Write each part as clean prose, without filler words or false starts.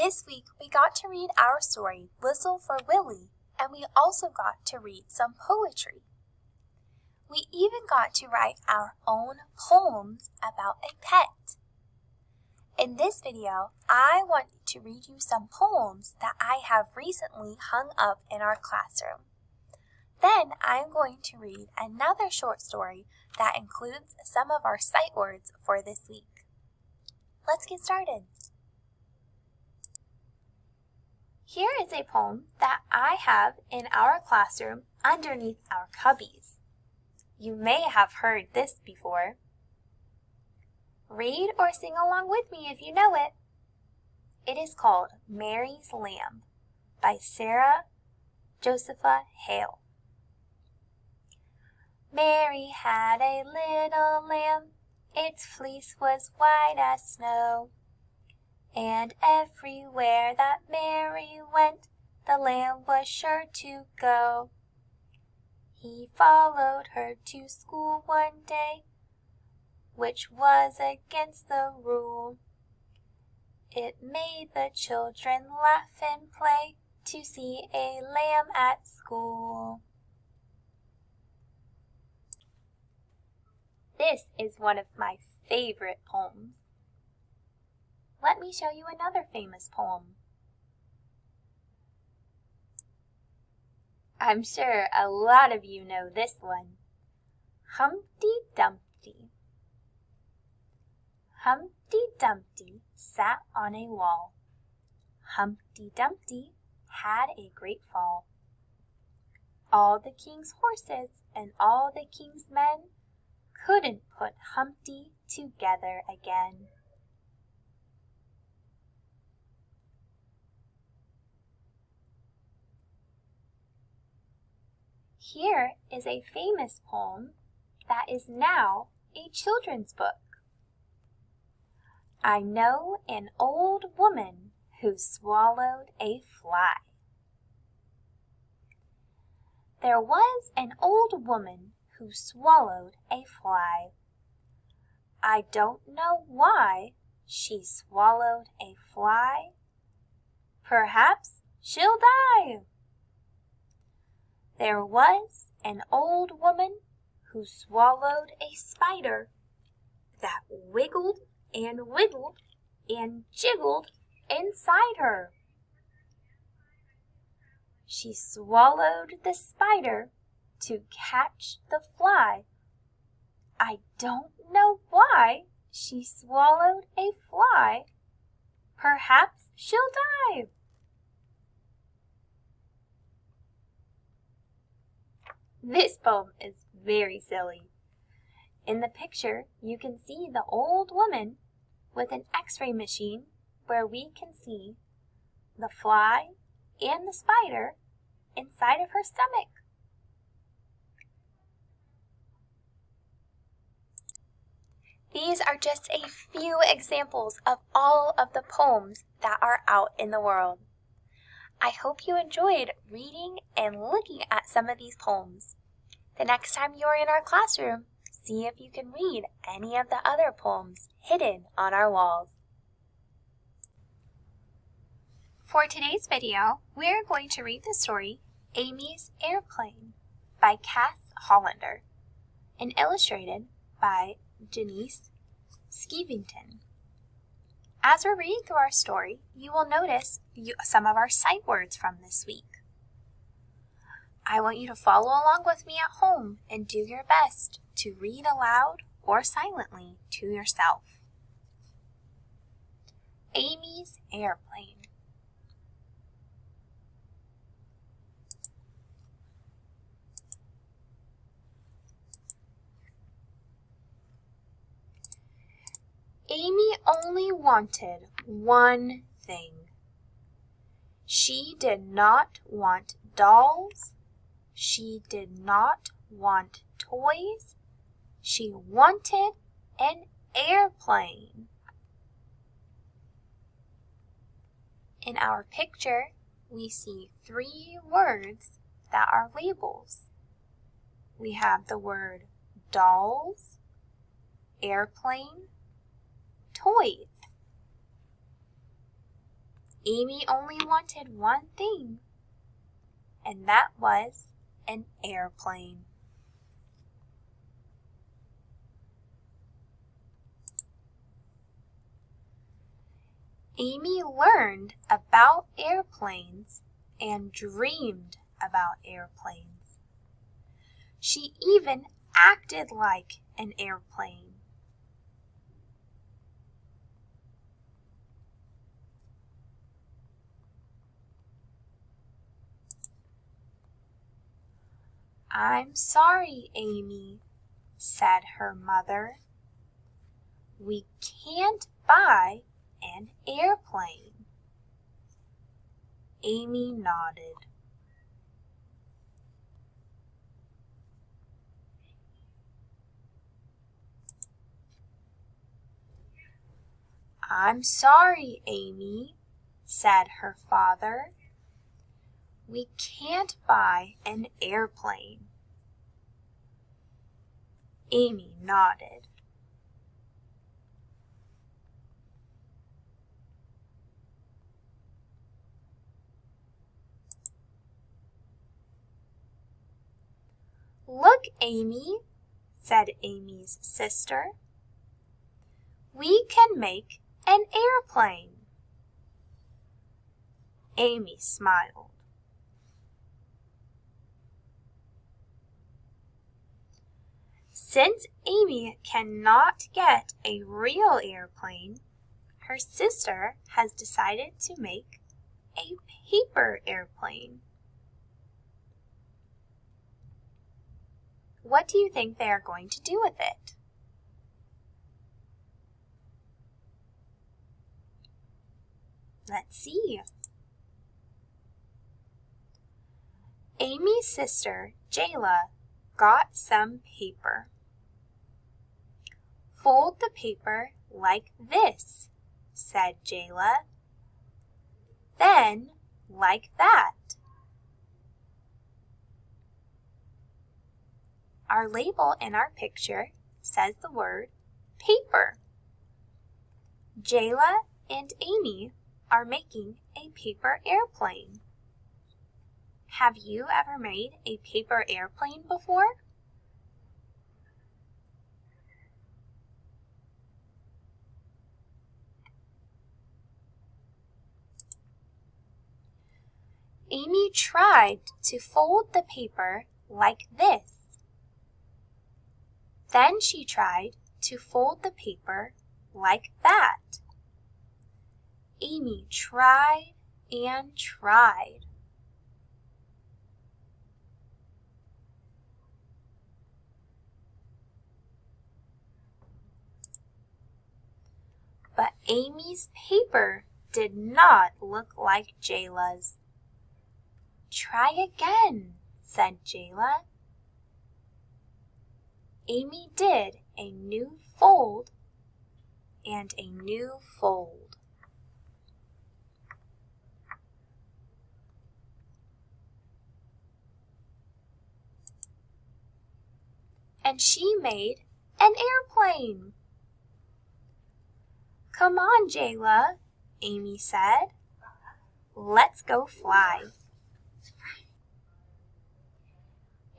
This week we got to read our story, Whistle for Willie, and we also got to read some poetry. We even got to write our own poems about a pet. In this video, I want to read you some poems that I have recently hung up in our classroom. Then I'm going to read another short story that includes some of our sight words for this week. Let's get started. Here is a poem that I have in our classroom underneath our cubbies. You may have heard this before. Read or sing along with me if you know it. It is called Mary's Lamb by Sarah Josepha Hale. Mary had a little lamb, its fleece was white as snow. And everywhere that Mary went, the lamb was sure to go. He followed her to school one day, which was against the rule. It made the children laugh and play to see a lamb at school. This is one of my favorite poems. Let me show you another famous poem. I'm sure a lot of you know this one. Humpty Dumpty. Humpty Dumpty sat on a wall. Humpty Dumpty had a great fall. All the king's horses and all the king's men couldn't put Humpty together again. Here is a famous poem that is now a children's book. I know an old woman who swallowed a fly. There was an old woman who swallowed a fly. I don't know why she swallowed a fly. Perhaps she'll die. There was an old woman who swallowed a spider that wiggled and wiggled and jiggled inside her. She swallowed the spider to catch the fly. I don't know why she swallowed a fly. Perhaps she'll die. This poem is very silly. In the picture, you can see the old woman with an X-ray machine where we can see the fly and the spider inside of her stomach. These are just a few examples of all of the poems that are out in the world. I hope you enjoyed reading and looking at some of these poems. The next time you're in our classroom, see if you can read any of the other poems hidden on our walls. For today's video, we're going to read the story Amy's Airplane by Cass Hollander and illustrated by Janice Skevington. As we're reading through our story, you will notice some of our sight words from this week. I want you to follow along with me at home and do your best to read aloud or silently to yourself. Amy's Airplane. Amy only wanted one thing. She did not want dolls. She did not want toys. She wanted an airplane. In our picture, we see 3 words that are labels. We have the word dolls, airplane, toys. Amy only wanted one thing, and that was an airplane. Amy learned about airplanes and dreamed about airplanes. She even acted like an airplane. "I'm sorry, Amy," said her mother. "We can't buy an airplane." Amy nodded. "I'm sorry, Amy," said her father. "We can't buy an airplane." Amy nodded. "Look, Amy," said Amy's sister. "We can make an airplane." Amy smiled. Since Amy cannot get a real airplane, her sister has decided to make a paper airplane. What do you think they are going to do with it? Let's see. Amy's sister, Jayla, got some paper. "Fold the paper like this," said Jayla. "Then like that." Our label in our picture says the word paper. Jayla and Amy are making a paper airplane. Have you ever made a paper airplane before? Amy tried to fold the paper like this. Then she tried to fold the paper like that. Amy tried and tried. But Amy's paper did not look like Jayla's. "Try again," said Jayla. Amy did a new fold and a new fold. And she made an airplane. "Come on, Jayla," Amy said. "Let's go fly."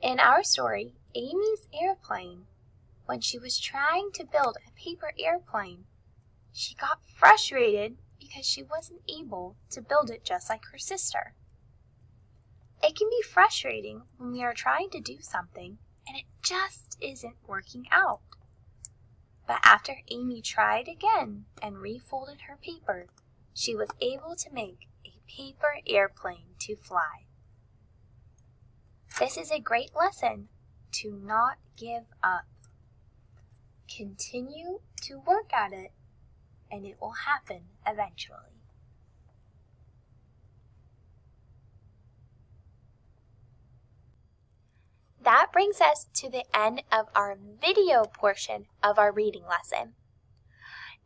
In our story, Amy's airplane, when she was trying to build a paper airplane, she got frustrated because she wasn't able to build it just like her sister. It can be frustrating when we are trying to do something and it just isn't working out. But after Amy tried again and refolded her paper, she was able to make a paper airplane to fly. This is a great lesson to not give up. Continue to work at it, and it will happen eventually. That brings us to the end of our video portion of our reading lesson.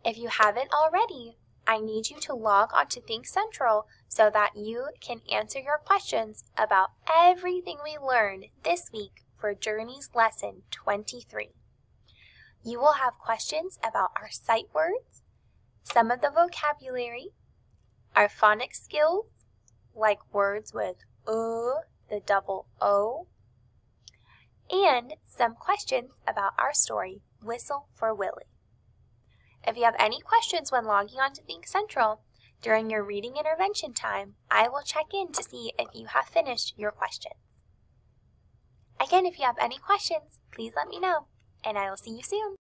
If you haven't already, I need you to log on to Think Central so that you can answer your questions about everything we learned this week for Journey's Lesson 23. You will have questions about our sight words, some of the vocabulary, our phonics skills, like words with the double O, and some questions about our story, Whistle for Willie. If you have any questions when logging on to Think Central, during your reading intervention time, I will check in to see if you have finished your questions. Again, if you have any questions, please let me know, and I will see you soon.